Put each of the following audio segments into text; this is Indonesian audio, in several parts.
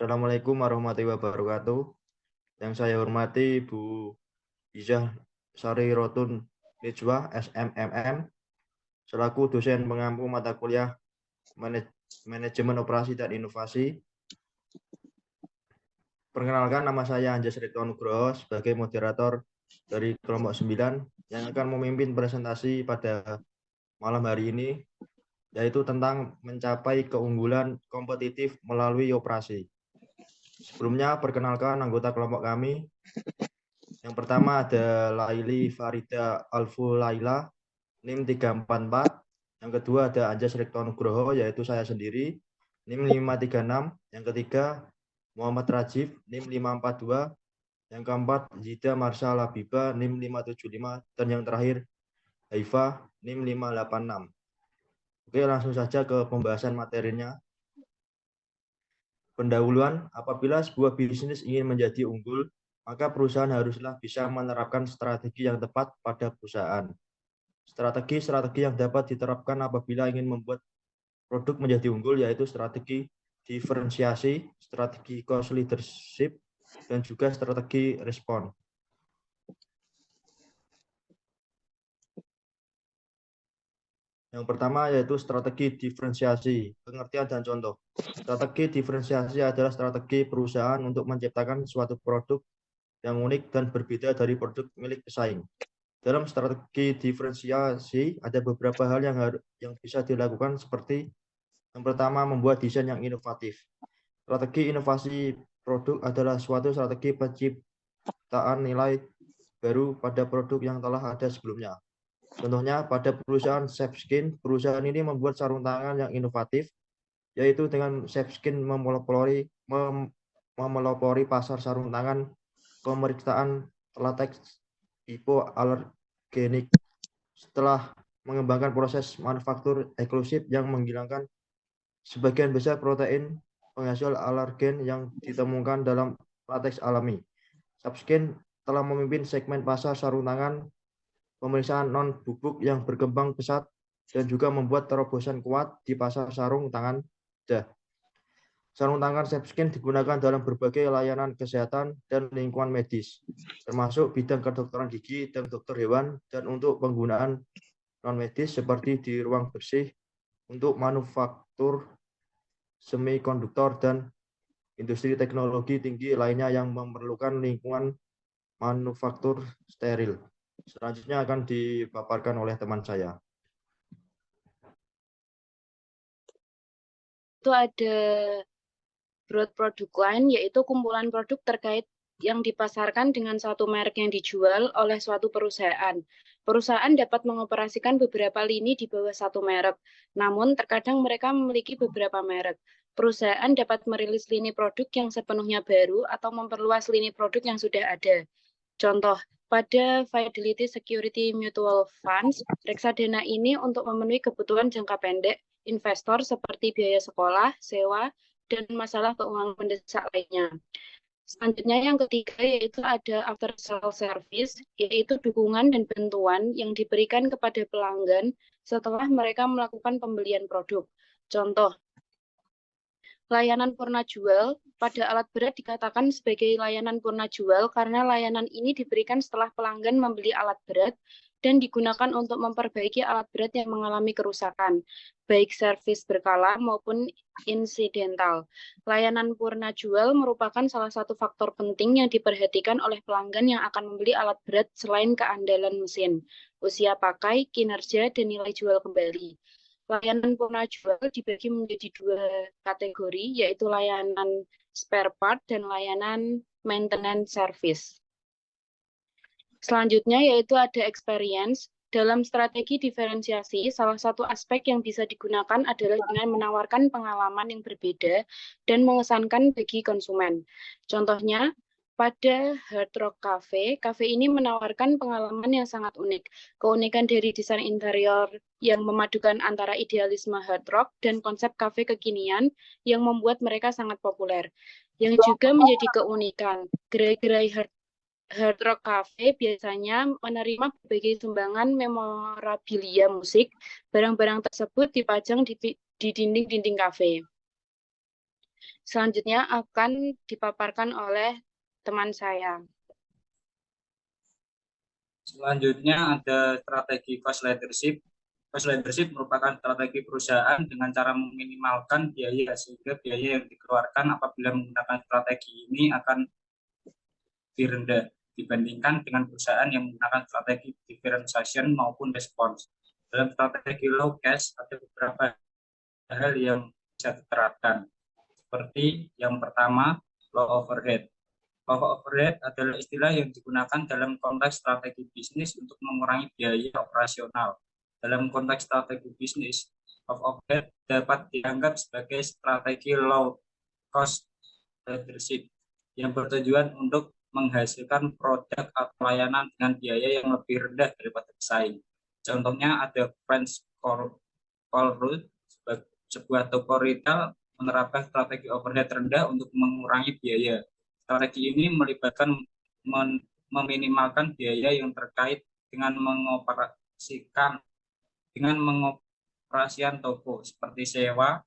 Assalamualaikum warahmatullahi wabarakatuh. Yang saya hormati Bu Izah Sari Rotun Nijwa, SMMM, selaku dosen pengampu mata kuliah Manajemen Operasi dan Inovasi. Perkenalkan, nama saya Anjas Rito Nugroho sebagai moderator dari kelompok 9 yang akan memimpin presentasi pada malam hari ini, yaitu tentang mencapai keunggulan kompetitif melalui operasi. Sebelumnya, perkenalkan anggota kelompok kami. Yang pertama ada Laili Farida Alfulaila, NIM 344. Yang kedua ada Anjas Rikto Nugroho, yaitu saya sendiri, NIM 536. Yang ketiga Muhammad Rajif, NIM 542. Yang keempat Zida Marsha Labiba, NIM 575. Dan yang terakhir Haifa, NIM 586. Oke, langsung saja ke pembahasan materinya. Pendahuluan, apabila sebuah bisnis ingin menjadi unggul, maka perusahaan haruslah bisa menerapkan strategi yang tepat pada perusahaan. Strategi-strategi yang dapat diterapkan apabila ingin membuat produk menjadi unggul yaitu strategi diferensiasi, strategi cost leadership, dan juga strategi respon. Yang pertama yaitu strategi diferensiasi, pengertian dan contoh. Strategi diferensiasi adalah strategi perusahaan untuk menciptakan suatu produk yang unik dan berbeda dari produk milik pesaing. Dalam strategi diferensiasi ada beberapa hal yang bisa dilakukan seperti yang pertama, membuat desain yang inovatif. Strategi inovasi produk adalah suatu strategi penciptaan nilai baru pada produk yang telah ada sebelumnya. Contohnya pada perusahaan Shapeskin, perusahaan ini membuat sarung tangan yang inovatif, yaitu dengan Shapeskin memelopori pasar sarung tangan pemeriksaan latex hipoalergenik. Setelah mengembangkan proses manufaktur eksklusif yang menghilangkan sebagian besar protein penghasil alergen yang ditemukan dalam latex alami. Shapeskin telah memimpin segmen pasar sarung tangan pemeriksaan non-bubuk yang berkembang pesat dan juga membuat terobosan kuat di pasar sarung tangan dah. Sarung tangan Shapeskin digunakan dalam berbagai layanan kesehatan dan lingkungan medis, termasuk bidang kedokteran gigi dan dokter hewan, dan untuk penggunaan non-medis seperti di ruang bersih untuk manufaktur semikonduktor dan industri teknologi tinggi lainnya yang memerlukan lingkungan manufaktur steril. Selanjutnya akan dipaparkan oleh teman saya. Itu ada broad product line, yaitu kumpulan produk terkait yang dipasarkan dengan satu merek yang dijual oleh suatu perusahaan. Perusahaan dapat mengoperasikan beberapa lini di bawah satu merek, namun terkadang mereka memiliki beberapa merek. Perusahaan dapat merilis lini produk yang sepenuhnya baru atau memperluas lini produk yang sudah ada. Contoh, pada Fidelity Security Mutual Funds, reksadana ini untuk memenuhi kebutuhan jangka pendek investor seperti biaya sekolah, sewa, dan masalah keuangan mendesak lainnya. Selanjutnya yang ketiga yaitu ada after sale service, yaitu dukungan dan bantuan yang diberikan kepada pelanggan setelah mereka melakukan pembelian produk. Contoh, layanan purna jual pada alat berat dikatakan sebagai layanan purna jual karena layanan ini diberikan setelah pelanggan membeli alat berat dan digunakan untuk memperbaiki alat berat yang mengalami kerusakan, baik servis berkala maupun insidental. Layanan purna jual merupakan salah satu faktor penting yang diperhatikan oleh pelanggan yang akan membeli alat berat selain keandalan mesin, usia pakai, kinerja, dan nilai jual kembali. Layanan purna jual dibagi menjadi dua kategori, yaitu layanan spare part dan layanan maintenance service. Selanjutnya yaitu ada experience. Dalam strategi diferensiasi, salah satu aspek yang bisa digunakan adalah dengan menawarkan pengalaman yang berbeda dan mengesankan bagi konsumen. Contohnya, pada Hard Rock Cafe, kafe ini menawarkan pengalaman yang sangat unik. Keunikan dari desain interior yang memadukan antara idealisme hard rock dan konsep kafe kekinian yang membuat mereka sangat populer. Yang juga menjadi keunikan, gerai-gerai Hard Rock Cafe biasanya menerima berbagai sumbangan memorabilia musik. Barang-barang tersebut dipajang di dinding-dinding kafe. Selanjutnya akan dipaparkan oleh teman saya. Selanjutnya ada strategi cost leadership. Cost leadership merupakan strategi perusahaan dengan cara meminimalkan biaya, sehingga biaya yang dikeluarkan apabila menggunakan strategi ini akan lebih rendah dibandingkan dengan perusahaan yang menggunakan strategi differentiation maupun response. Dalam strategi low cash ada beberapa hal yang bisa diterapkan, seperti yang pertama, low overhead. Low overhead adalah istilah yang digunakan dalam konteks strategi bisnis untuk mengurangi biaya operasional. Dalam konteks strategi bisnis, low overhead dapat dianggap sebagai strategi low cost leadership yang bertujuan untuk menghasilkan produk atau layanan dengan biaya yang lebih rendah daripada pesaing. Contohnya ada French Call Rule, sebuah toko retail menerapkan strategi overhead rendah untuk mengurangi biaya. Strategi ini melibatkan meminimalkan biaya yang terkait dengan pengoperasian toko seperti sewa,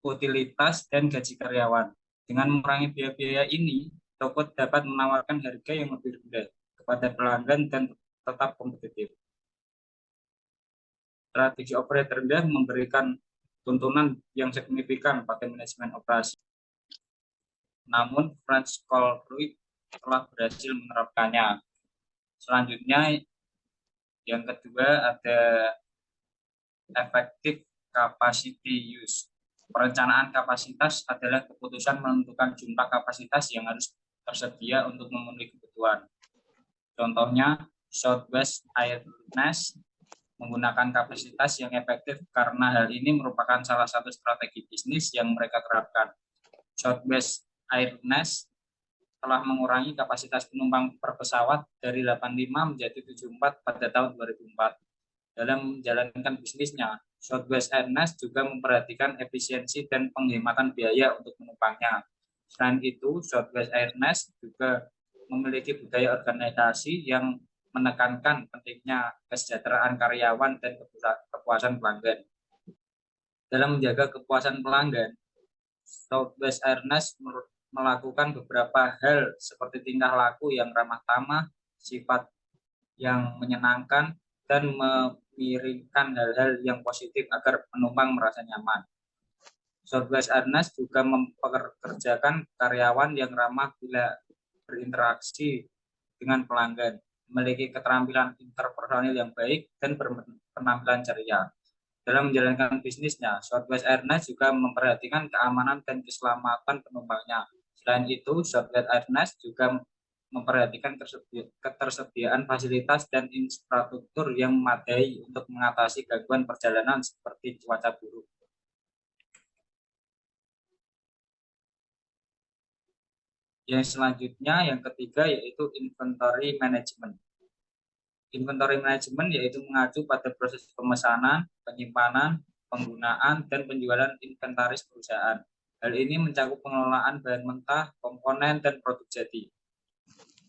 utilitas, dan gaji karyawan. Dengan mengurangi biaya-biaya ini, toko dapat menawarkan harga yang lebih rendah kepada pelanggan dan tetap kompetitif. Strategi overhead rendah memberikan tuntunan yang signifikan pada manajemen operasi. Namun, French Call Rule telah berhasil menerapkannya. Selanjutnya, yang kedua ada effective capacity use. Perencanaan kapasitas adalah keputusan menentukan jumlah kapasitas yang harus tersedia untuk memenuhi kebutuhan. Contohnya, Southwest Airlines menggunakan kapasitas yang efektif karena hal ini merupakan salah satu strategi bisnis yang mereka terapkan. Southwest Airlines telah mengurangi kapasitas penumpang per pesawat dari 85 menjadi 74 pada tahun 2004. Dalam menjalankan bisnisnya, Southwest Airlines juga memperhatikan efisiensi dan penghematan biaya untuk penumpangnya. Selain itu, Southwest Airlines juga memiliki budaya organisasi yang menekankan pentingnya kesejahteraan karyawan dan kepuasan pelanggan. Dalam menjaga kepuasan pelanggan, Southwest Airlines melakukan beberapa hal seperti tingkah laku yang ramah tamah, sifat yang menyenangkan, dan mengirimkan hal-hal yang positif agar penumpang merasa nyaman. Southwest Airlines juga mempekerjakan karyawan yang ramah bila berinteraksi dengan pelanggan, memiliki keterampilan interpersonal yang baik, dan berpenampilan ceria. Dalam menjalankan bisnisnya, Southwest Airlines juga memperhatikan keamanan dan keselamatan penumpangnya. Selain itu, Southwest Airlines juga memperhatikan ketersediaan fasilitas dan infrastruktur yang memadai untuk mengatasi gangguan perjalanan seperti cuaca buruk. Yang selanjutnya, yang ketiga, yaitu inventory management. Inventory management yaitu mengacu pada proses pemesanan, penyimpanan, penggunaan, dan penjualan inventaris perusahaan. Hal ini mencakup pengelolaan bahan mentah, komponen, dan produk jadi,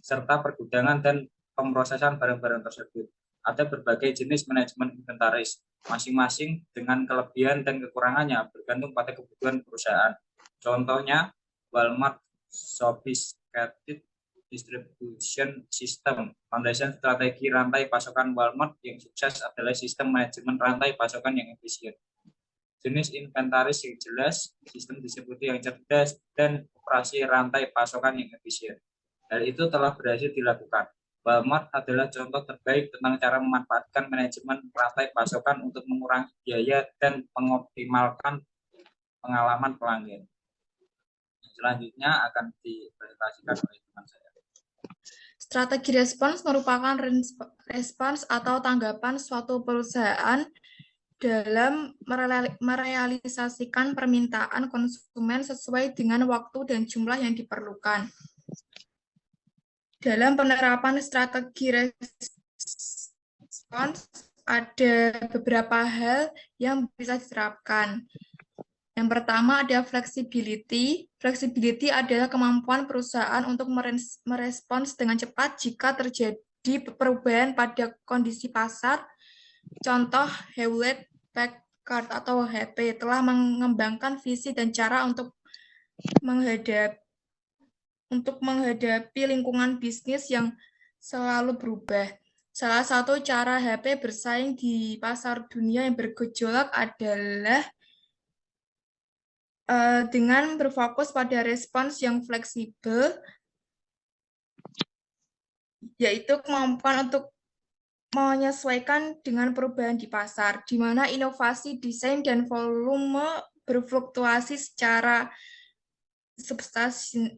serta pergudangan dan pemrosesan barang-barang tersebut. Ada berbagai jenis manajemen inventaris, masing-masing dengan kelebihan dan kekurangannya bergantung pada kebutuhan perusahaan. Contohnya, Walmart Sophisticated Distribution System. Foundation strategi rantai pasokan Walmart yang sukses adalah sistem manajemen rantai pasokan yang efisien. Jenis inventaris yang jelas, sistem distribusi yang cerdas, dan operasi rantai pasokan yang efisien. Hal itu telah berhasil dilakukan. Walmart adalah contoh terbaik tentang cara memanfaatkan manajemen rantai pasokan untuk mengurangi biaya dan mengoptimalkan pengalaman pelanggan. Selanjutnya akan dipresentasikan oleh teman saya. Strategi respons merupakan respons atau tanggapan suatu perusahaan dalam merealisasikan permintaan konsumen sesuai dengan waktu dan jumlah yang diperlukan. Dalam penerapan strategi respons, ada beberapa hal yang bisa diterapkan. Yang pertama ada flexibility. Flexibility adalah kemampuan perusahaan untuk merespons dengan cepat jika terjadi perubahan pada kondisi pasar. Contoh, Hewlett Packard atau HP telah mengembangkan visi dan cara untuk menghadapi lingkungan bisnis yang selalu berubah. Salah satu cara HP bersaing di pasar dunia yang bergejolak adalah dengan berfokus pada respons yang fleksibel, yaitu kemampuan untuk menyesuaikan dengan perubahan di pasar, di mana inovasi desain dan volume berfluktuasi secara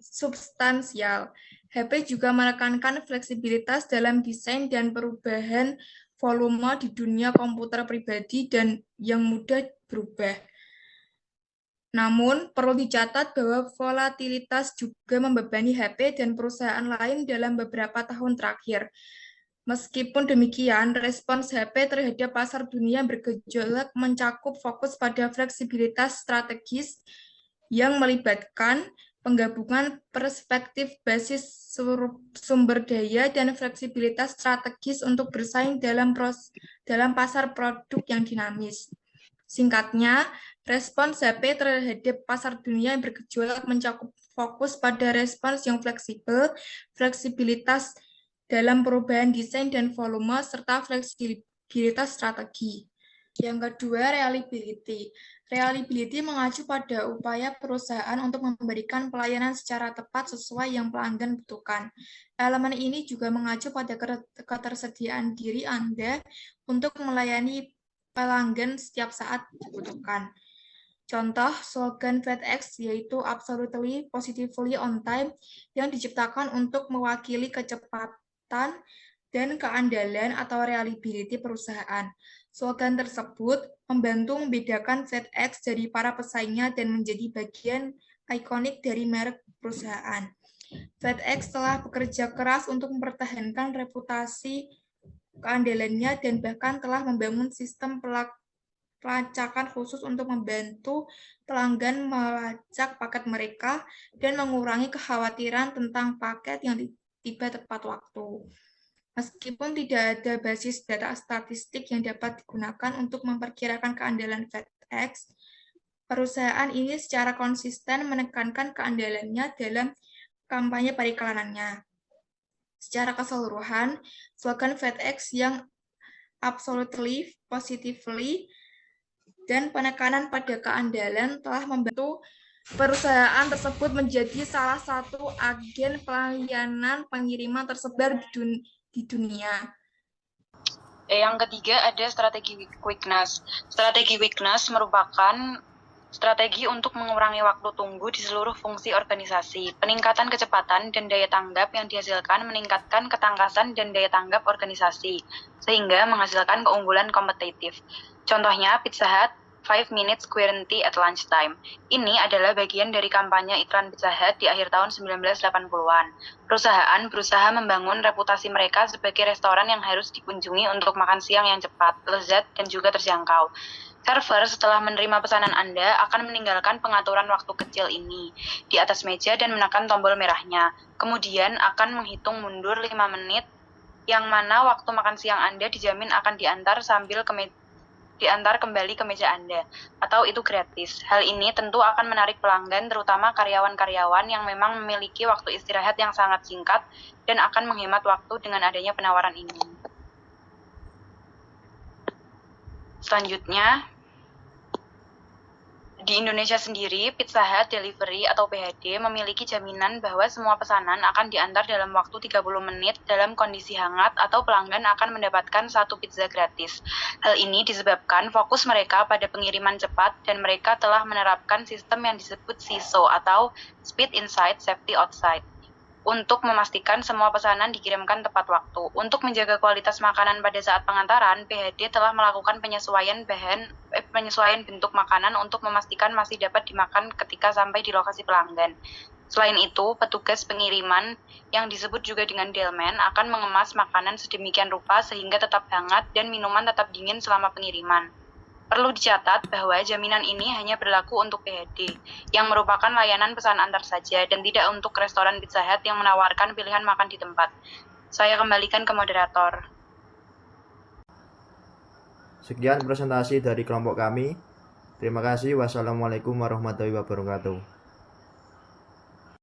substansial. HP juga menekankan fleksibilitas dalam desain dan perubahan volume di dunia komputer pribadi dan yang mudah berubah. Namun, perlu dicatat bahwa volatilitas juga membebani HP dan perusahaan lain dalam beberapa tahun terakhir. Meskipun demikian, respons HP terhadap pasar dunia bergejolak mencakup fokus pada fleksibilitas strategis yang melibatkan penggabungan perspektif basis sumber daya dan fleksibilitas strategis untuk bersaing dalam pasar produk yang dinamis. Singkatnya, respons HP terhadap pasar dunia yang bergejolak mencakup fokus pada respons yang fleksibel, fleksibilitas dalam perubahan desain dan volume, serta fleksibilitas strategi. Yang kedua, reliability. Reliability mengacu pada upaya perusahaan untuk memberikan pelayanan secara tepat sesuai yang pelanggan butuhkan. Elemen ini juga mengacu pada ketersediaan diri Anda untuk melayani pelanggan setiap saat dibutuhkan. Contoh, slogan FedEx yaitu Absolutely Positively on Time yang diciptakan untuk mewakili kecepatan dan keandalan atau reliability perusahaan. Slogan tersebut membantu membedakan FedEx dari para pesaingnya dan menjadi bagian ikonik dari merek perusahaan. FedEx telah bekerja keras untuk mempertahankan reputasi keandalannya dan bahkan telah membangun sistem pelacakan khusus untuk membantu pelanggan melacak paket mereka dan mengurangi kekhawatiran tentang paket yang tiba tepat waktu. Meskipun tidak ada basis data statistik yang dapat digunakan untuk memperkirakan keandalan FedEx, perusahaan ini secara konsisten menekankan keandalannya dalam kampanye periklanannya. Secara keseluruhan, slogan FedEx yang Absolutely Positively dan penekanan pada keandalan telah membantu perusahaan tersebut menjadi salah satu agen pelayanan pengiriman tersebar di dunia. Yang ketiga ada strategi quickness. Strategi quickness merupakan strategi untuk mengurangi waktu tunggu di seluruh fungsi organisasi. Peningkatan kecepatan dan daya tanggap yang dihasilkan meningkatkan ketangkasan dan daya tanggap organisasi, sehingga menghasilkan keunggulan kompetitif. Contohnya, Pizza Hut 5 minutes guarantee at lunchtime. Ini adalah bagian dari kampanye iklan Pizza Hut di akhir tahun 1980-an. Perusahaan berusaha membangun reputasi mereka sebagai restoran yang harus dikunjungi untuk makan siang yang cepat, lezat, dan juga terjangkau. Server setelah menerima pesanan Anda akan meninggalkan pengaturan waktu kecil ini di atas meja dan menekan tombol merahnya. Kemudian akan menghitung mundur 5 menit yang mana waktu makan siang Anda dijamin akan diantar kembali ke meja Anda, atau itu gratis. Hal ini tentu akan menarik pelanggan, terutama karyawan-karyawan yang memang memiliki waktu istirahat yang sangat singkat dan akan menghemat waktu dengan adanya penawaran ini. Selanjutnya, di Indonesia sendiri, Pizza Hut Delivery atau PHD memiliki jaminan bahwa semua pesanan akan diantar dalam waktu 30 menit dalam kondisi hangat atau pelanggan akan mendapatkan 1 pizza gratis. Hal ini disebabkan fokus mereka pada pengiriman cepat dan mereka telah menerapkan sistem yang disebut SISO atau Speed Inside, Safety Outside, untuk memastikan semua pesanan dikirimkan tepat waktu. Untuk menjaga kualitas makanan pada saat pengantaran, PHD telah melakukan penyesuaian bentuk makanan untuk memastikan masih dapat dimakan ketika sampai di lokasi pelanggan. Selain itu, petugas pengiriman yang disebut juga dengan Delman akan mengemas makanan sedemikian rupa sehingga tetap hangat dan minuman tetap dingin selama pengiriman. Perlu dicatat bahwa jaminan ini hanya berlaku untuk PHD, yang merupakan layanan pesan antar saja dan tidak untuk restoran Pizza Hut yang menawarkan pilihan makan di tempat. Saya kembalikan ke moderator. Sekian presentasi dari kelompok kami. Terima kasih. Wassalamualaikum warahmatullahi wabarakatuh.